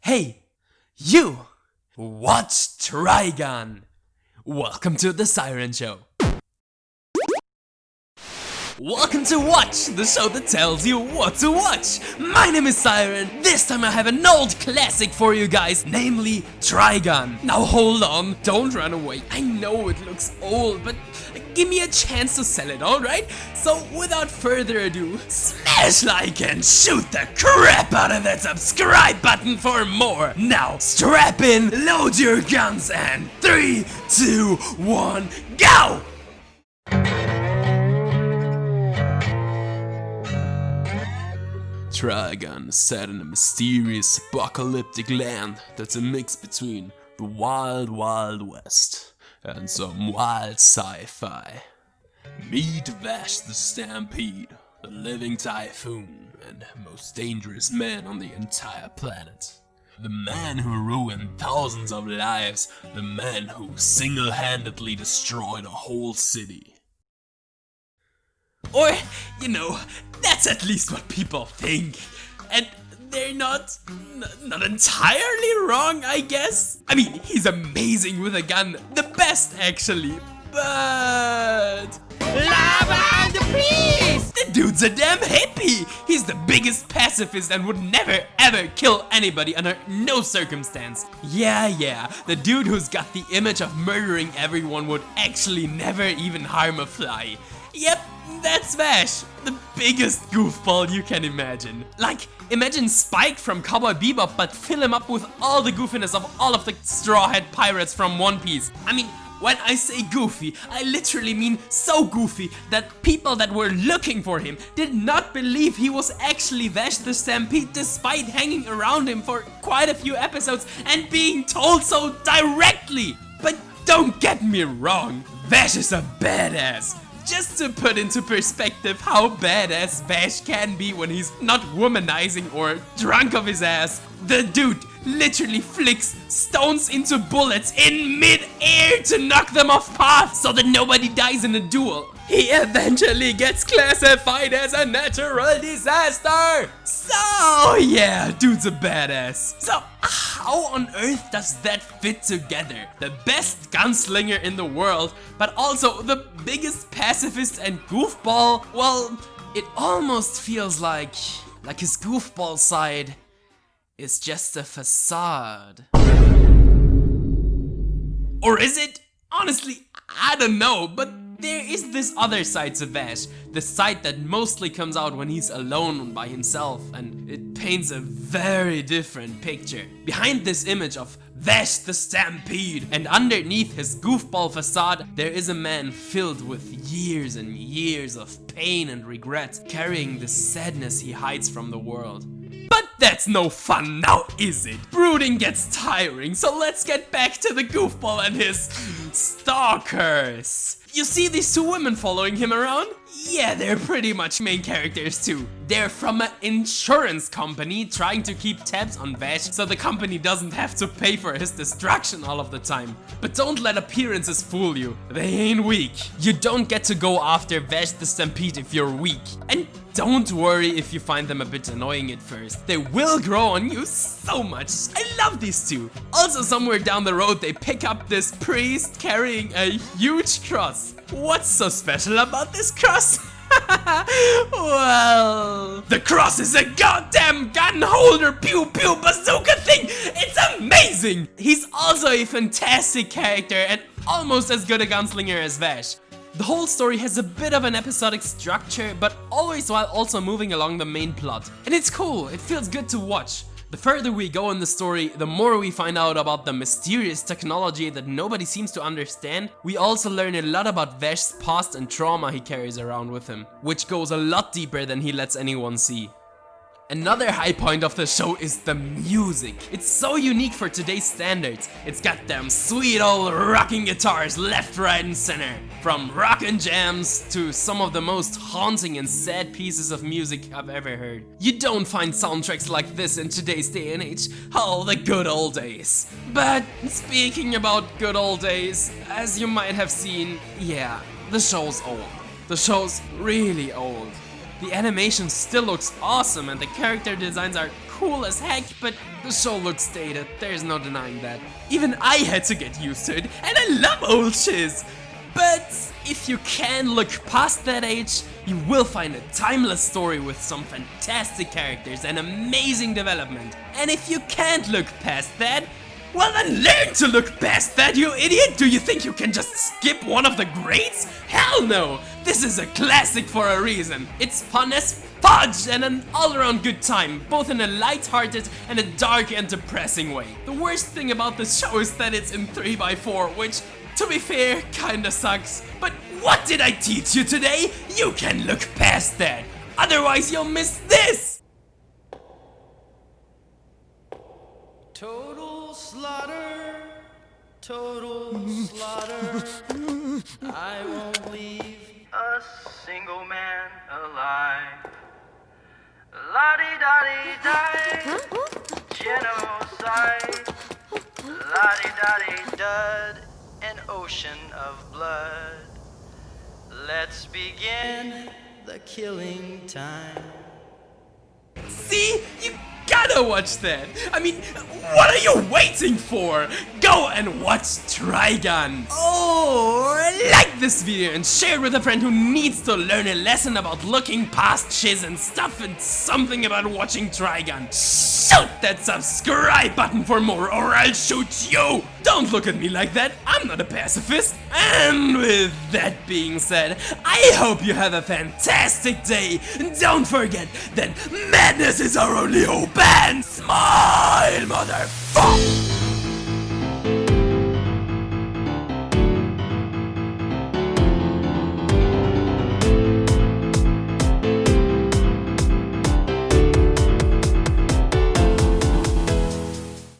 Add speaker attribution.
Speaker 1: Hey, you! Watch Trigun! Welcome to the Siron Show. Welcome to Watch, the show that tells you what to watch. My name is Siron. This time I have an old classic for you guys, namely Trigun. Now hold on, don't run away. I know it looks old, but give me a chance to sell it, alright? So without further ado, smash like and shoot the crap out of that subscribe button for more. Now strap in, load your guns, and 3, 2, 1, go! Trigun is set in a mysterious apocalyptic land that's a mix between the wild, wild west and some wild sci-fi. Meet Vash the Stampede, the living typhoon and most dangerous man on the entire planet. The man who ruined thousands of lives, the man who single-handedly destroyed a whole city. Or, you know, that's at least what people think. And they're not entirely wrong, I guess. I mean, he's amazing with a gun. The best, actually. But... lava and peace! The dude's a damn hippie! He's the biggest pacifist and would never ever kill anybody under no circumstance. Yeah, the dude who's got the image of murdering everyone would actually never even harm a fly. Yep, that's Vash, the biggest goofball you can imagine. Like, imagine Spike from Cowboy Bebop, but fill him up with all the goofiness of all of the Straw Hat pirates from One Piece. I mean, when I say goofy, I literally mean so goofy that people that were looking for him did not believe he was actually Vash the Stampede, despite hanging around him for quite a few episodes and being told so directly. But don't get me wrong, Vash is a badass. Just to put into perspective how badass Vash can be when he's not womanizing or drunk off his ass, the dude literally flicks stones into bullets in mid-air to knock them off path so that nobody dies in a duel. He eventually gets classified as a natural disaster. So yeah, dude's a badass. So how on earth does that fit together? The best gunslinger in the world, but also the biggest pacifist and goofball? Well, it almost feels like his goofball side is just a facade. Or is it? Honestly, I don't know, but there is this other side to Vash, the side that mostly comes out when he's alone by himself, and it paints a very different picture. Behind this image of Vash the Stampede and underneath his goofball facade, there is a man filled with years and years of pain and regret, carrying the sadness he hides from the world. But that's no fun now, is it? Brooding gets tiring, so let's get back to the goofball and his stalkers. You see these two women following him around? Yeah, they're pretty much main characters too. They're from an insurance company trying to keep tabs on Vash so the company doesn't have to pay for his destruction all of the time. But don't let appearances fool you. They ain't weak. You don't get to go after Vash the Stampede if you're weak. And don't worry if you find them a bit annoying at first. They will grow on you so much. I love these two. Also, somewhere down the road they pick up this priest carrying a huge cross. What's so special about this cross? Well, the cross is a goddamn gun holder pew pew bazooka thing. It's amazing. He's also a fantastic character and almost as good a gunslinger as Vash. The whole story has a bit of an episodic structure, but always while also moving along the main plot. And it's cool, it feels good to watch. The further we go in the story, the more we find out about the mysterious technology that nobody seems to understand. We also learn a lot about Vash's past and trauma he carries around with him, which goes a lot deeper than he lets anyone see. Another high point of the show is the music. It's so unique for today's standards. It's got them sweet old rocking guitars left, right and center. From rockin' jams to some of the most haunting and sad pieces of music I've ever heard. You don't find soundtracks like this in today's day and age. Oh, the good old days. But speaking about good old days, as you might have seen, yeah, the show's old. The show's really old. The animation still looks awesome and the character designs are cool as heck, but the show looks dated, there's no denying that. Even I had to get used to it, and I love old shiz! But if you can look past that age, you will find a timeless story with some fantastic characters and amazing development. And if you can't look past that, well then learn to look past that, you idiot! Do you think you can just skip one of the greats? Hell no! This is a classic for a reason. It's fun as fudge and an all-around good time, both in a light-hearted and a dark and depressing way. The worst thing about this show is that it's in 3x4, which, to be fair, kinda sucks. But what did I teach you today? You can look past that. Otherwise you'll miss this!
Speaker 2: Total slaughter, total slaughter. I won't leave a single man alive. La-di-da-di-di, genocide. La-di-da-di-dud, an ocean of blood. Let's begin the killing time.
Speaker 1: See? You gotta watch that! I mean, what are you waiting for? Go and watch Trigun! Or like this video and share it with a friend who needs to learn a lesson about looking past shiz and stuff and something about watching Trigun. Shoot that subscribe button for more or I'll shoot you! Don't look at me like that, I'm not a pacifist. And with that being said, I hope you have a fantastic day. Don't forget that madness is our only hope and smile, motherfucker!